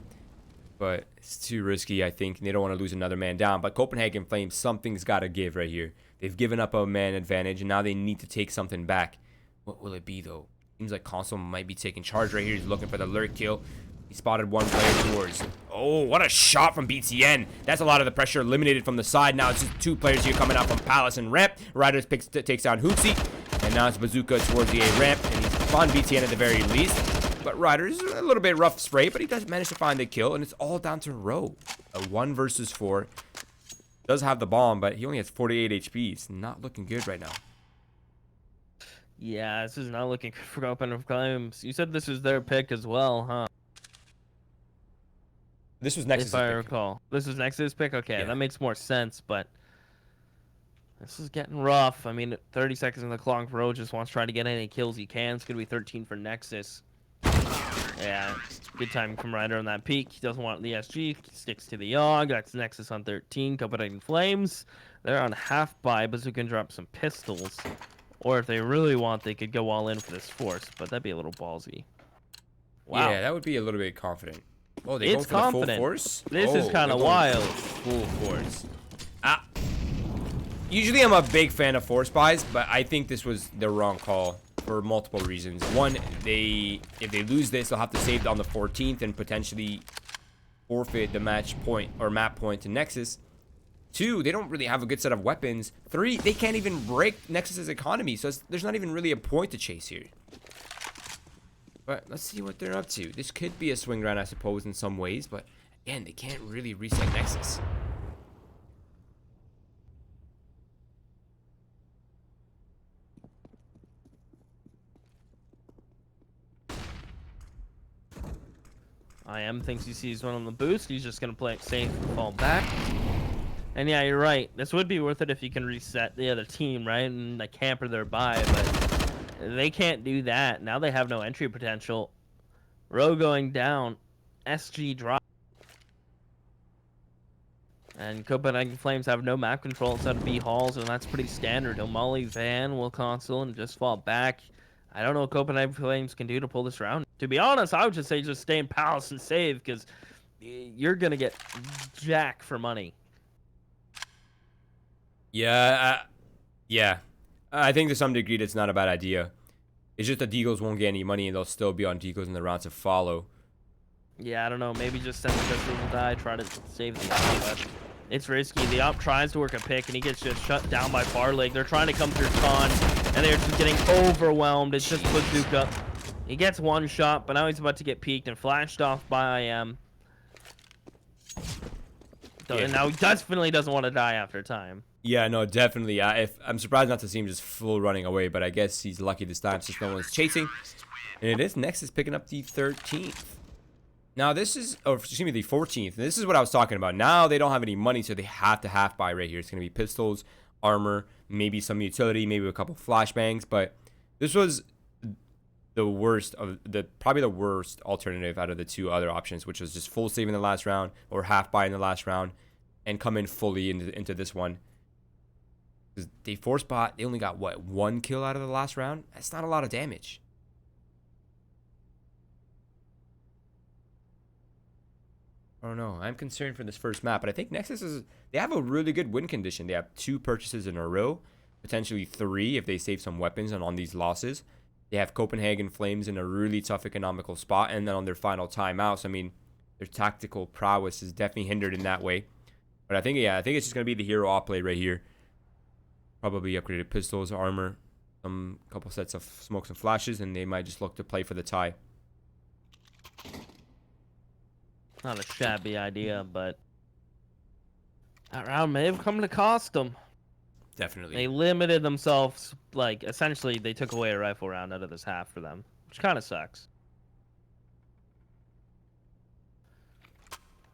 But it's too risky, I think. They don't want to lose another man down. But Copenhagen Flames, something's got to give right here. They've given up a man advantage, and now they need to take something back. What will it be, though? Seems like Console might be taking charge right here. He's looking for the lurk kill. He spotted one player towards. Oh, what a shot from BTN. That's a lot of the pressure eliminated from the side. Now it's just two players here coming out from Palace and Ramp. Riders takes down Hootsie. And now it's Bazooka towards the A ramp. And he's on BTN at the very least. But Riders, a little bit rough spray, but he does manage to find the kill. And it's all down to Ro. A 1 versus 4. Does have the bomb, but he only has 48 HP. It's not looking good right now. Yeah, this is not looking good for Copenhagen Flames. You said this was their pick as well, huh? This was Nexus' If I pick. recall. This was Nexus' pick? Okay, Yeah. that makes more sense, but this is getting rough. I mean, 30 seconds on the clock. Ro just wants to try to get any kills he can. It's going to be 13 for Nexus. Yeah, good time from Ryder on that peak. He doesn't want the SG. Sticks to the Yogg. That's Nexus on 13. Copenhagen Flames. They're on half buy. Bazooka can drop some pistols. Or if they really want, they could go all in for this force. But that'd be a little ballsy. Wow. Yeah, that would be a little bit confident. Oh, they It's go for confident. the full force? This is kind of they're going wild. Full force. Usually I'm a big fan of force buys, but I think this was the wrong call for multiple reasons. One, if they lose this, they'll have to save on the 14th and potentially forfeit the match point or map point to Nexus. 2, they don't really have a good set of weapons. 3, they can't even break Nexus's economy, so there's not even really a point to chase here. But let's see what they're up to. This could be a swing round, I suppose, in some ways, but again, they can't really reset Nexus. IM thinks he sees one on the boost. He's just going to play it safe and fall back. And yeah, you're right. This would be worth it if you can reset the other team, right? And like hamper their buy, but they can't do that. Now they have no entry potential. Ro going down. SG drop. And Copenhagen Flames have no map control inside of B halls, and that's pretty standard. O'Malley, Van will console and just fall back. I don't know what Copenhagen Flames can do to pull this round. To be honest, I would just say just stay in Palace and save, because you're going to get jack for money. Yeah, I think to some degree that's not a bad idea. It's just the Deagles won't get any money and they'll still be on Deagles in the round to follow. Yeah, I don't know. Maybe just send the pistols to die, try to save the op, but it's risky. The op tries to work a pick and he gets just shut down by Farlig. They're trying to come through Con and they're just getting overwhelmed. It's just Bazooka. He gets one shot, but now he's about to get peeked and flashed off by IM. And now he definitely doesn't want to die after time. Yeah, no, definitely. I'm surprised not to see him just full running away, but I guess he's lucky this time since no one's chasing. And it is Nexus picking up the 13th. Now this is, oh, excuse me, the 14th. This is what I was talking about. Now they don't have any money, so they have to half buy right here. It's going to be pistols, armor, maybe some utility, maybe a couple flashbangs. But this was the worst of probably the worst alternative out of the two other options, which was just full save in the last round or half buy in the last round and come in fully into this one. They force bot, they only got, what, 1 kill out of the last round? That's not a lot of damage. I don't know. I'm concerned for this first map, but I think Nexus they have a really good win condition. They have 2 purchases in a row, potentially 3 if they save some weapons on these losses. They have Copenhagen Flames in a really tough economical spot, and then on their final timeouts, I mean, their tactical prowess is definitely hindered in that way. But I think it's just going to be the hero op play right here. Probably upgraded pistols, armor, some couple sets of smokes and flashes, and they might just look to play for the tie. Not a shabby idea, but that round may have come to cost them. Definitely. They limited themselves, like, essentially they took away a rifle round out of this half for them, which kind of sucks.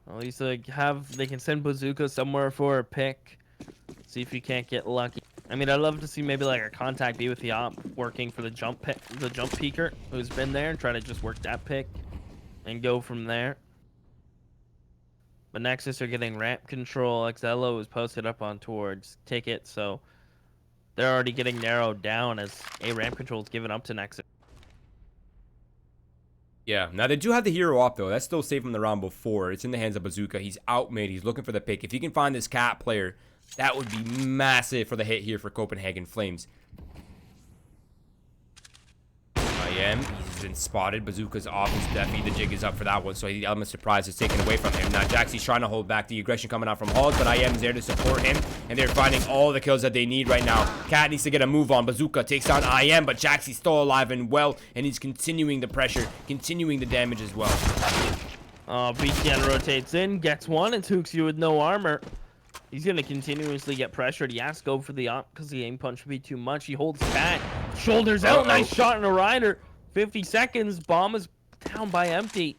At least they can send Bazooka somewhere for a pick. See if you can't get lucky. I mean, I'd love to see maybe like a contact B with the op working for the jump peeker who's been there and try to just work that pick and go from there. But Nexus are getting ramp control. Xello is posted up on towards Ticket, so they're already getting narrowed down as a ramp control is given up to Nexus. Yeah, now they do have the hero op though. That's still safe from the round before. It's in the hands of Bazooka. He's out mid. He's looking for the pick. If he can find this cat player, That would be massive for the hit here for Copenhagen Flames. He's been spotted. Bazooka's off his Deafy. The jig is up for that one, so the element of surprise is taken away from him. Now Jaxie's trying to hold back the aggression coming out from Halls, but is there to support him, and they're finding all the kills that they need right now. Cat needs to get a move on. Bazooka takes down but Jaxie's still alive and well, and he's continuing the pressure, continuing the damage as well. BTN rotates in, gets one, and Hooksy with no armor. He's going to continuously get pressured. He has to go for the op because the aim punch would be too much. He holds Cat. Shoulders out. Nice shot in a rider. 50 seconds. Bomb is down by empty.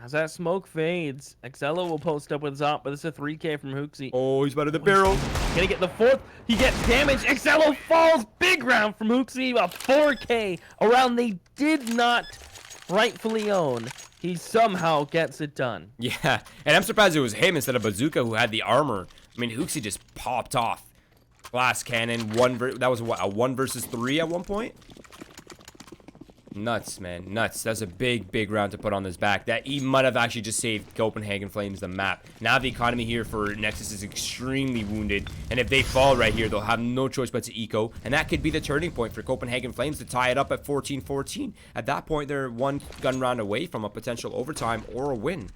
As that smoke fades, Excello will post up with his op, but it's a 3K from Hooksy. Oh, he's out of the barrel. Gonna get the fourth. He gets damage. Excello falls. Big round from Hooksy. A 4K. A round they did not rightfully own. He somehow gets it done. Yeah, and I'm surprised it was him instead of Bazooka who had the armor. I mean, Hooksy just popped off. Glass cannon, that was what, a 1 versus 3 at one point? Nuts, man, nuts. That's a big round to put on his back. That he might have actually just saved Copenhagen Flames the map. Now the economy here for Nexus is extremely wounded, and if they fall right here, they'll have no choice but to eco, and that could be the turning point for Copenhagen Flames to tie it up at 14-14. At that point, they're one gun round away from a potential overtime or a win.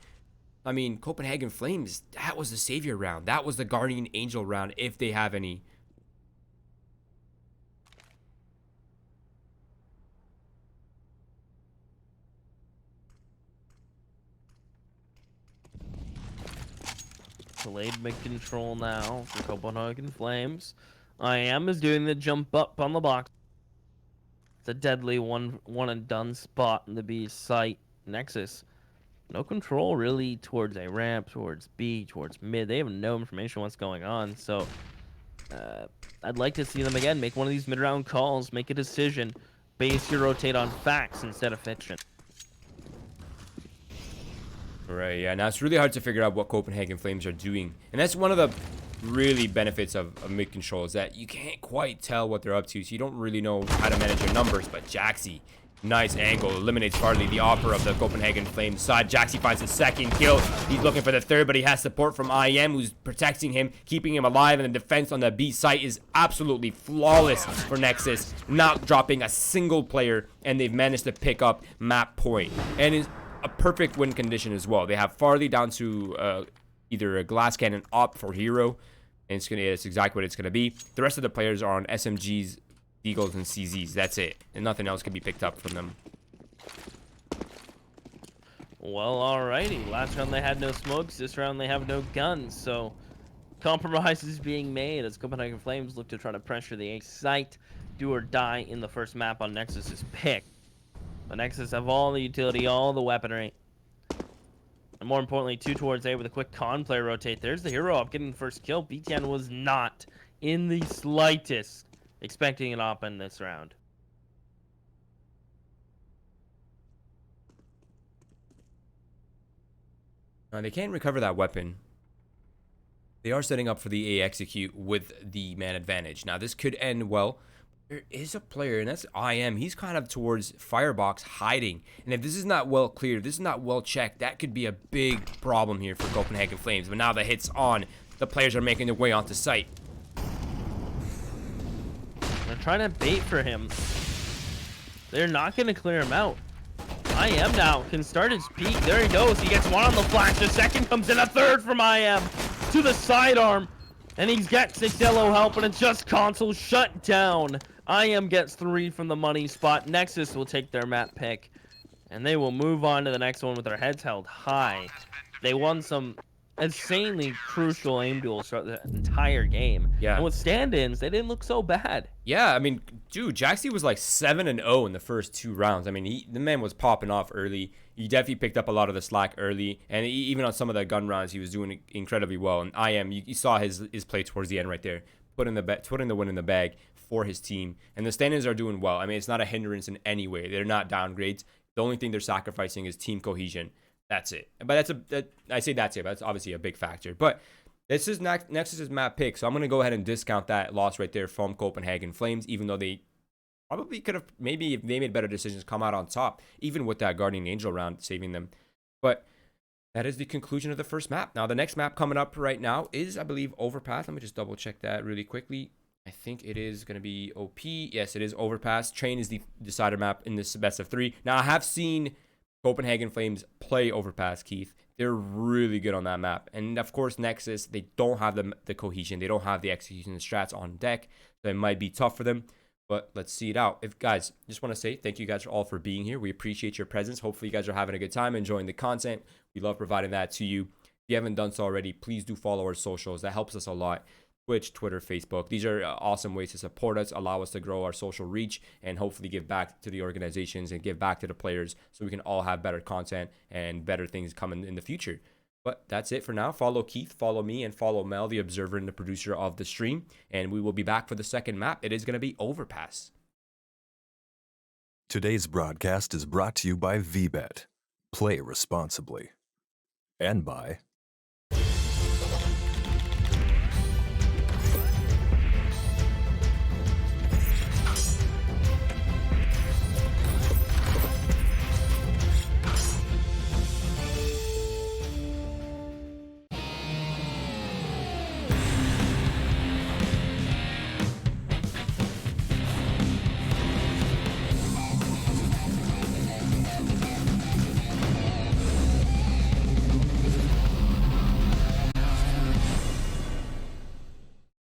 I mean, Copenhagen Flames, that was the savior round. That was the guardian angel round, if they have any. Delayed mid-control now for Copenhagen Flames. is doing the jump up on the box. It's a deadly one and done spot in the B site. Nexus, no control really towards A ramp, towards B, towards mid. They have no information what's going on. So I'd like to see them again make one of these mid-round calls, make a decision, base your rotate on facts instead of fiction. Right, yeah. Now it's really hard to figure out what Copenhagen Flames are doing. And that's one of the really benefits of mid-control, is that you can't quite tell what they're up to, so you don't really know how to manage your numbers. But Jaxie, nice angle, eliminates Farley, the offer of the Copenhagen Flames side. Jaxie finds the second kill. He's looking for the third, but he has support from who's protecting him, keeping him alive, and the defense on the B site is absolutely flawless for Nexus, not dropping a single player, and they've managed to pick up map point. And is a perfect win condition as well. They have Farley down to either a glass cannon op for hero, and it's exactly what it's gonna be. The rest of the players are on SMGs, Eagles, and CZs. That's it, and nothing else can be picked up from them. Well, alrighty. Last round they had no smokes. This round they have no guns. So compromise is being made as Copenhagen Flames look to try to pressure the A site. Do or die in the first map on Nexus's pick. But Nexus have all the utility, all the weaponry. And more importantly, 2 towards A with a quick con play rotate. There's the hero up getting the first kill. BTN was not in the slightest expecting an op in this round. They can't recover that weapon. They are setting up for the A execute with the man advantage. Now this could end well. There is a player, and that's He's kind of towards Firebox, hiding. And if this is not well cleared, if this is not well checked, that could be a big problem here for Copenhagen Flames. But now the hit's on. The players are making their way onto site. They're trying to bait for him. They're not going to clear him out. now can start his peak. There he goes. He gets one on the flash. The second comes in. A third from to the sidearm. And he's got 6 yellow help, and it's just console shut down. Gets 3 from the money spot. Nexus will take their map pick, and they will move on to the next one with their heads held high. They won some insanely crucial aim duels throughout the entire game. Yeah. And with stand-ins, they didn't look so bad. Yeah, I mean, dude, Jaxie was like 7-0 in the first 2 rounds. I mean, the man was popping off early. He definitely picked up a lot of the slack early, and even on some of the gun rounds, he was doing incredibly well. And you saw his play towards the end right there, putting the win in the bag for his team. And the stand-ins are doing well. I mean, it's not a hindrance in any way. They're not downgrades. The only thing they're sacrificing is team cohesion. That's it. But I say that's it, but that's obviously a big factor. But this is Nexus's map pick, so I'm going to go ahead and discount that loss right there from Copenhagen Flames, even though they probably could have, maybe if they made better decisions, come out on top, even with that Guardian Angel round saving them. But that is the conclusion of the first map. Now, the next map coming up right now is, I believe, Overpass. Let me just double check that really quickly. I think it is going to be OP. Yes, it is Overpass. Train is the decider map in this best of 3. Now, I have seen Copenhagen Flames play Overpass, Keith. They're really good on that map. And, of course, Nexus, they don't have the cohesion. They don't have the execution and strats on deck. So it might be tough for them. But let's see it out. If guys, just want to say thank you guys all for being here. We appreciate your presence. Hopefully you guys are having a good time, enjoying the content. We love providing that to you. If you haven't done so already, please do follow our socials. That helps us a lot. Twitch, Twitter, Facebook. These are awesome ways to support us, allow us to grow our social reach, and hopefully give back to the organizations and give back to the players so we can all have better content and better things coming in the future. But that's it for now. Follow Keith, follow me, and follow Mel, the observer and the producer of the stream. And we will be back for the second map. It is going to be Overpass. Today's broadcast is brought to you by VBet. Play responsibly. And by